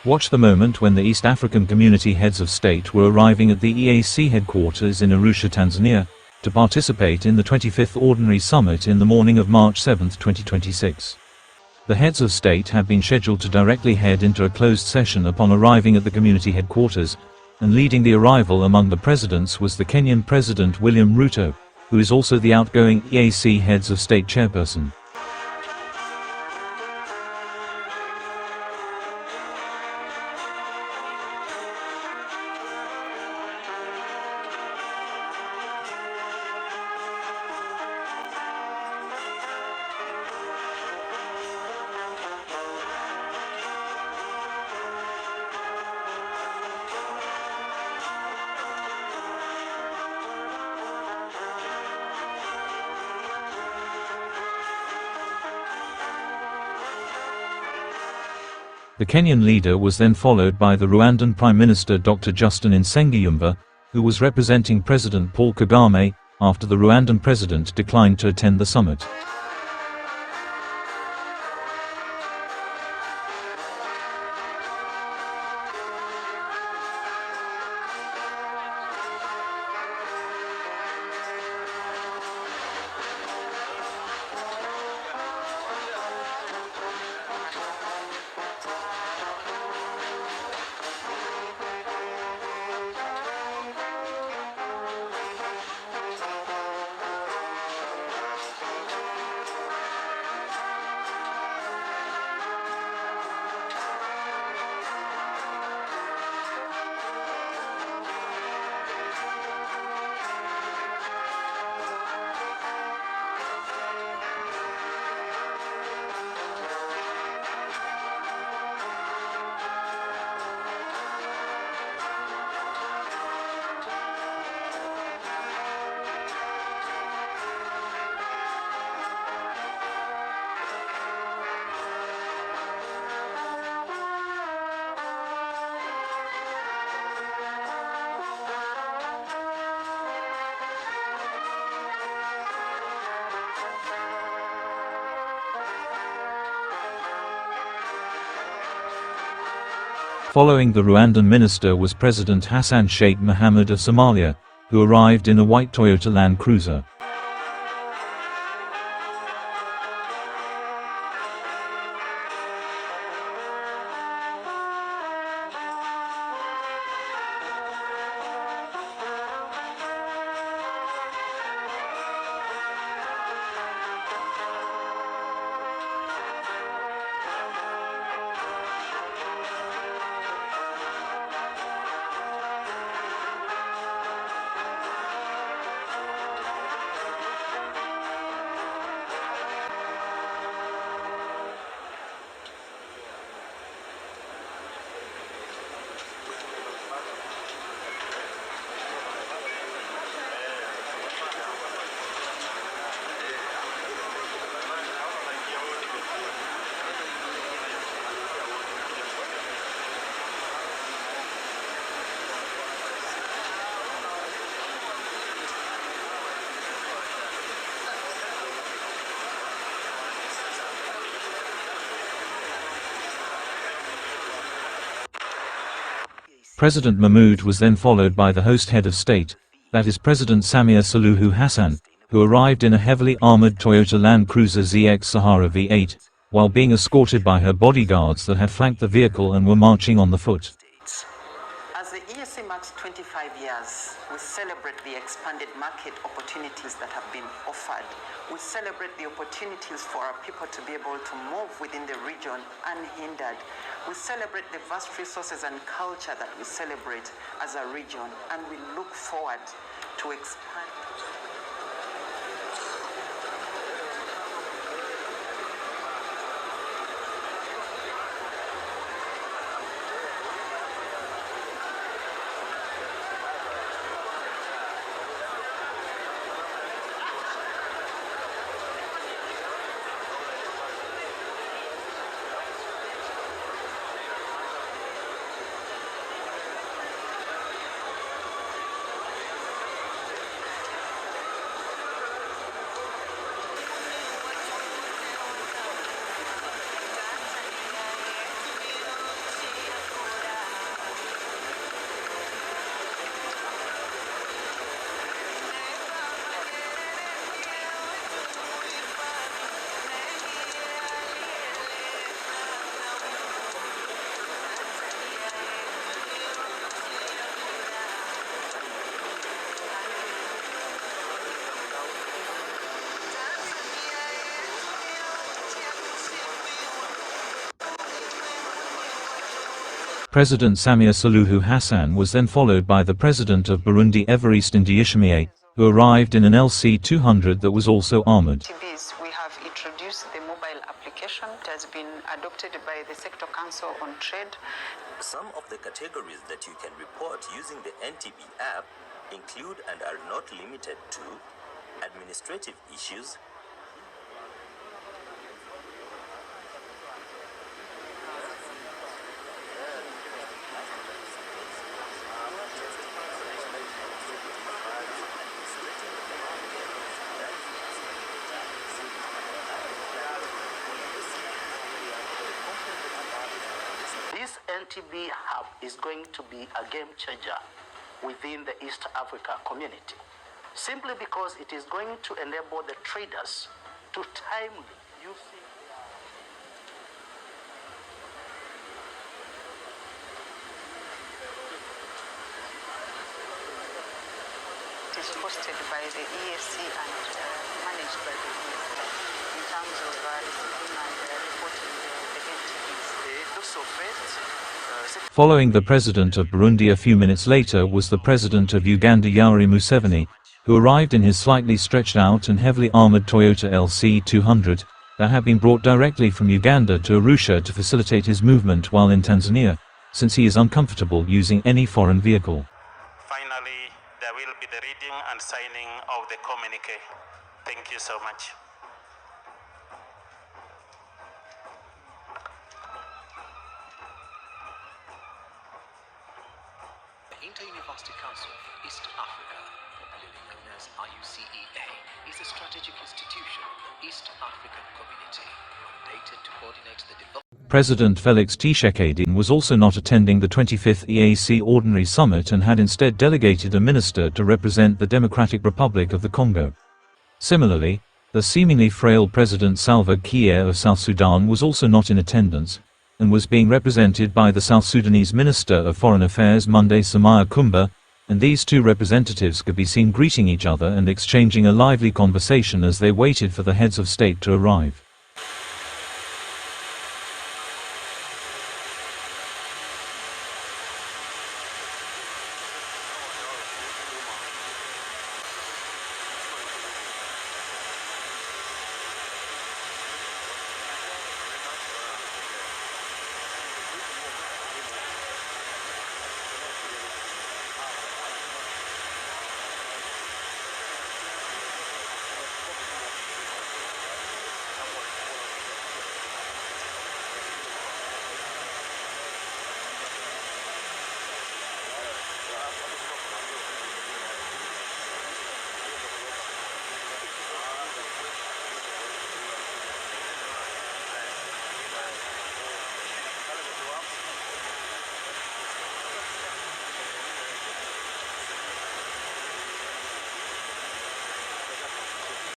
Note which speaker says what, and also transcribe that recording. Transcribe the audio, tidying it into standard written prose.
Speaker 1: Watch the moment when the East African Community heads of state were arriving at the EAC headquarters in Arusha, Tanzania, to participate in the 25th Ordinary Summit in the morning of March 7, 2026. The heads of state had been scheduled to directly head into a closed session upon arriving at the community headquarters, and leading the arrival among the presidents was the Kenyan President William Ruto, who is also the outgoing EAC heads of state chairperson. The Kenyan leader was then followed by the Rwandan Prime Minister Dr. Nsengiyumva, who was representing President Paul Kagahme, after the Rwandan President declined to attend the summit. Following the Rwandan minister was President Hassan Sheikh Mohamud of Somalia, who arrived in a white Toyota Land Cruiser. President Mahmoud was then followed by the host head of state, that is President Samia Suluhu Hassan, who arrived in a heavily armored Toyota Land Cruiser ZX Sahara V8, while being escorted by her bodyguards that had flanked the vehicle and were marching on the foot.
Speaker 2: As the EAC marks 25 years, we celebrate the expanded market opportunities that have been offered. We celebrate the opportunities for our people to be able to move within the region unhindered. We celebrate the vast resources and culture that we celebrate as a region, and we look forward to expand.
Speaker 1: President Samia Suluhu Hassan was then followed by the President of Burundi Evariste Ndayishimiye, who arrived in an LC-200 that was also armored.
Speaker 2: We have introduced the mobile application. It has been adopted by the Sector Council on Trade.
Speaker 3: Some of the categories that you can report using the NTB app include and are not limited to administrative issues,
Speaker 4: This NTB hub is going to be a game changer within the East Africa community, simply because it is going to enable the traders to timely using
Speaker 2: It is hosted by the EAC and managed by the EAC in terms of receiving and reporting the NTBs.
Speaker 1: Following the President of Burundi a few minutes later was the President of Uganda Yoweri Museveni, who arrived in his slightly stretched out and heavily armored Toyota LC-200 that had been brought directly from Uganda to Arusha to facilitate his movement while in Tanzania, since he is uncomfortable using any foreign vehicle.
Speaker 5: Finally, there will be the reading and signing of the communique. Thank you so much.
Speaker 6: The Inter-University Council for East Africa, popularly known as IUCEA, is a strategic institution of the East African community, mandated to coordinate the development.
Speaker 1: President Felix Tshisekedi was also not attending the 25th EAC Ordinary Summit and had instead delegated a minister to represent the Democratic Republic of the Congo. Similarly, the seemingly frail President Salva Kiir of South Sudan was also not in attendance, and was being represented by the South Sudanese Minister of Foreign Affairs Monday Samia Kumba, and these two representatives could be seen greeting each other and exchanging a lively conversation as they waited for the heads of state to arrive.